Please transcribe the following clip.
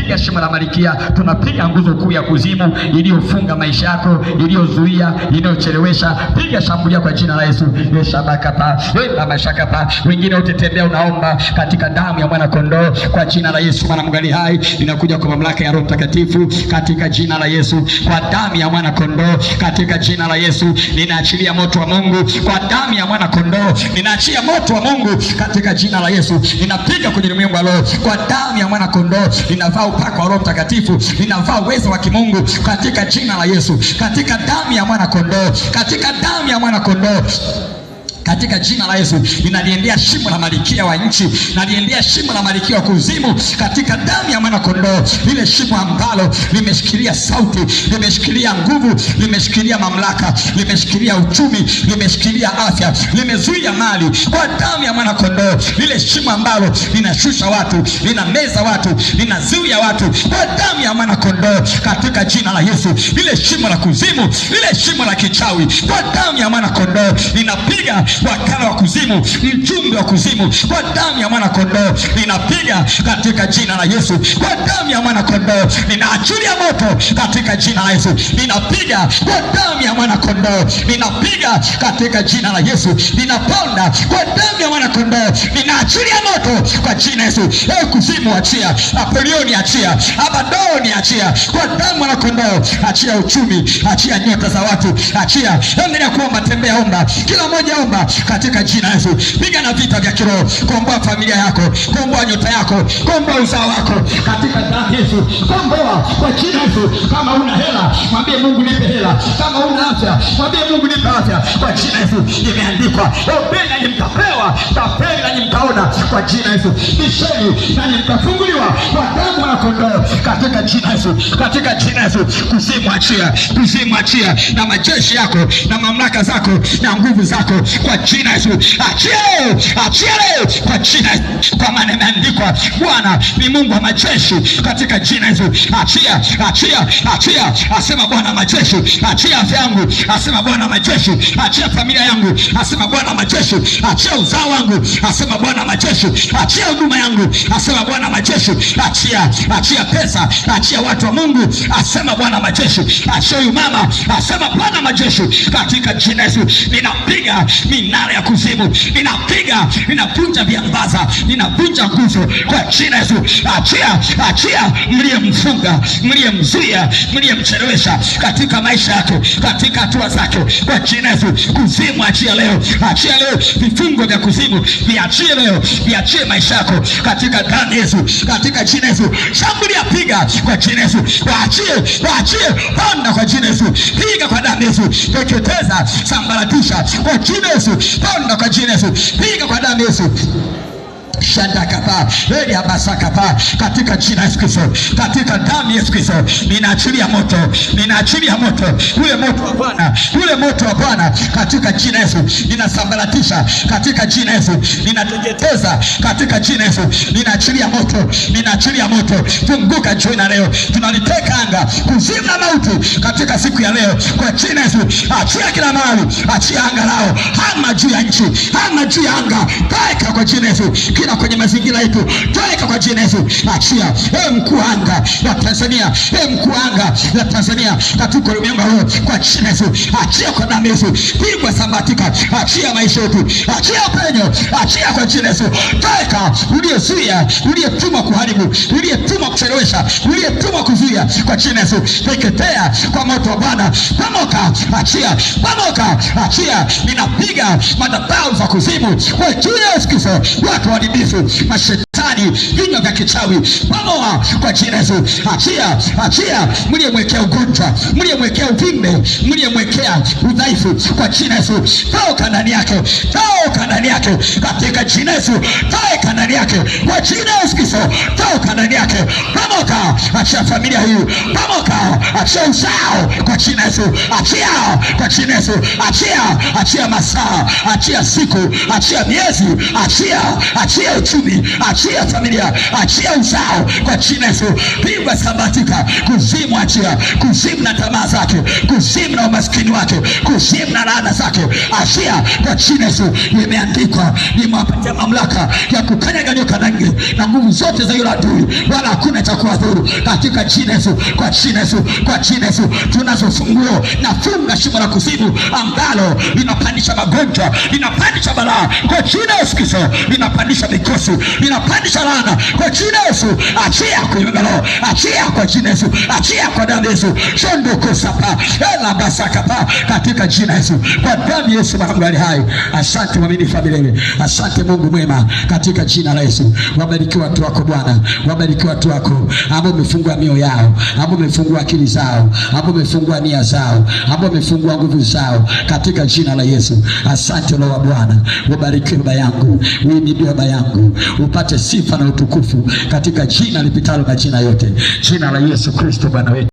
tunapiga shimo la Malkia, tunapiga nguzo kuu ya kuzimu iliyofunga maisha yako, iliyozuia, inayochelewesha. Piga, shambulia kwa jina la Yesu. Yeshabakapa, mashakapa. Wengine utetembea unaomba katika damu ya mwana kondoo kwa jina la Yesu. Mwana mgali hai inakuja kwa mamlaka ya Roho Mtakatifu katika jina la Yesu. Kwa damu ya mwana kondoo katika jina la Yesu ninaachilia moto wa Mungu. Kwa damu ya mwana kondoo ninaachia moto wa Mungu katika jina la Yesu. Ninapiga kwenye ulimwengu wa roho. Kwa damu ya mwana kondoo ninavaa upako wa Roho Mtakatifu, ninavaa uwezo wa kimungu katika jina la Yesu. Katika damu ya mwana kondoo, katika damu ya mwana kondoo, katika jina la Yesu ninaliendea shimo la Malkia wa nchi, naliendea shimo la Malkia wa kuzimu katika damu ya mwana kondoo. Lile shimo ambalo limeshikilia sauti, limeshikilia nguvu, limeshikilia mamlaka, limeshikilia uchumi, limeshikilia afya, limezuia mali, kwa damu ya mwana kondoo. Lile shimo ambalo linashusha watu, linameza watu, linazuia watu, kwa damu ya mwana kondoo katika jina la Yesu. Lile shimo la kuzimu, lile shimo la kichawi, kwa damu ya mwana kondoo ninapiga wakala wa kuzimu, mjumbe wa kuzimu, kwa damu ya mwana kondoo ninapiga katika jina la Yesu. Kwa damu ya mwana kondoo ninaachilia moto katika jina la Yesu. Ninapiga kwa damu ya mwana kondoo, ninapiga katika jina la Yesu. Ninaponda kwa damu ya mwana kondoo, ninaachilia moto kwa jina la Yesu. Kuzimu achia, Apolioni achia, Abadoni achia, kwa damu ya mwana kondoo. Achia uchumi, achia nyota za watu, achia. Endelea kuomba, tembea, omba, kila mmoja omba katika jina la Yesu. Piga na vita vya kiroho, komboa familia yako, komboa nyota yako, komboa uzao wako katika damu ya Yesu. Komboa kwa jina la Yesu. Kama una hela, mwambie Mungu nipe hela. Kama una afya, mwambie Mungu nipe afya kwa jina la Yesu. Imeandikwa, ombeni nanyi mtapewa, tafuteni nanyi mtaona, kwa jina la Yesu. Bisheni nanyi mtafunguliwa, kwa damu ya kondoo katika jina la Yesu. Katika jina la Yesu. Kuzimu achia, kuzimu achia, na majeshi yako na mamlaka zako na nguvu zako kwa jina la Yesu. Achia leo, achia leo kwa jina la Yesu. Kwa maana imeandikwa, Bwana ni Mungu wa majeshi, katika jina la Yesu. Achia, achia, achia, asema Bwana majeshi. Achia afya yangu, asema Bwana majeshi. Achia familia yangu, asema Bwana majeshi. Achia uzao wangu, asema Bwana majeshi. Achia huduma yangu, asema Bwana majeshi. Achia, achia pesa, achia watu wa Mungu, asema Bwana majeshi. Achia huyu mama, asema Bwana majeshi, katika jina la Yesu. Ninapiga minara ya kuzimu, ninapiga, ninavunja viambaza, ninavunja nguzo kwa jina la Yesu. Achia, achia mliyemfunga, mliyemzuia, mliyemchelewesha katika maisha yako, katika hatua zake, kwa jina la Yesu. Kuzimu achia leo, achia leo. Vifungo vya kuzimu viachie leo, viachie maisha yako katika damu ya Yesu, katika jina la Yesu. Shambulia, piga kwa jina la Yesu. Waachie, waachie, panda kwa jina la Yesu. Piga kwa damu ya Yesu. Teketeza, sambaratisha kwa jina la Yesu. Panda kwa jina la Yesu. Piga kwa damu ya Yesu. Shandakapa, Elia Basakapa, katika jina la Yesu Kristo, katika damu ya Yesu Kristo, ninaachilia moto, ninaachilia moto, ule moto wa Bwana, ule moto wa Bwana katika jina la Yesu. Ninasambaratisha katika jina la Yesu, ninateketeza katika jina la Yesu. Ninaachilia moto, ninaachilia moto. Funguka jioni na leo, tunaliteka anga, kuzimu na mauti katika siku ya leo kwa jina la Yesu. Achia kila mahali, achia anga lao, hama juu ya nchi, hama juu ya anga, taika kwa jina la Yesu. Kila kwenye mazingira yetu, taika kwa jina la Yesu. Achia, mkuu anga wa Tanzania, mkuu anga la Tanzania katika ulimwengu huu kwa jina la Yesu. Achia kwa damu ya Yesu. Pigwa, sambatika, achia maisha yetu, achia penyo, achia kwa jina la Yesu. Taika uliyezuia, uliyetumwa kuharibu, uliyetumwa kuchelewesha, uliyetumwa kuzuia, kwa jina la Yesu. Teketea kwa moto wa Bwana. Pamoka, achia, pamoka, achia. Ninapiga madhabahu za kuzimu kwa jina la Yesu Kristo. Watu waharibifu, mashetani, vinywa vya kichawi, pamoja kwa jina la Yesu. Achia, achia mliyemwekea ugonjwa, mliyemwekea uvimbe, mliyemwekea udhaifu, kwa jina la Yesu. Toka ndani yake, toka ndani yake katika jina la Yesu. Toka ndani yake kwa jina la Yesu Kristo. Toka ndani yake, pamoja. Achia familia hii, pamoja. Achia uzao kwa jina la Yesu. Achia kwa jina la Yesu. Achia, achia masaa, achia siku, achia miezi, achia, achia uchumi, achia achia familia, achia uzao kwa jina Yesu. Pigwa sambatika, kuzimu achia, kuzimu na tamaa zake, kuzimu na umaskini wake, kuzimu na laana zake, achia kwa jina Yesu. Imeandikwa, nimewapatia mamlaka ya kukanyaga nyoka na nguvu zote za yule adui, wala hakuna cha kuwadhuru katika jina Yesu, kwa jina Yesu, kwa jina Yesu. Tunazo funguo, nafunga shimo la kuzimu ambalo linapandisha magonjwa, linapandisha balaa kwa jina Yesu Kristo, linapandisha mikosi, linapandisha laana kwa jina Yesu. Achia kuimegalo, achia kwa jina Yesu, achia kwa damu Yesu. Shondo kosapa ela basakapa katika jina Yesu, kwa damu Yesu Mungu ali hai. Asante mwaminifu milele, asante Mungu mwema, katika jina la Yesu. Wabariki watu wako Bwana, wabariki watu wako ambao umefungua mioyo yao, ambao umefungua akili zao, ambao umefungua nia zao, ambao umefungua nguvu zao, katika jina la Yesu. Asante Roho wa Bwana, ubariki baba yangu, uimidiwe baba yangu, upate sifa na utukufu katika jina lipitalo majina yote, jina la Yesu Kristo Bwana wetu.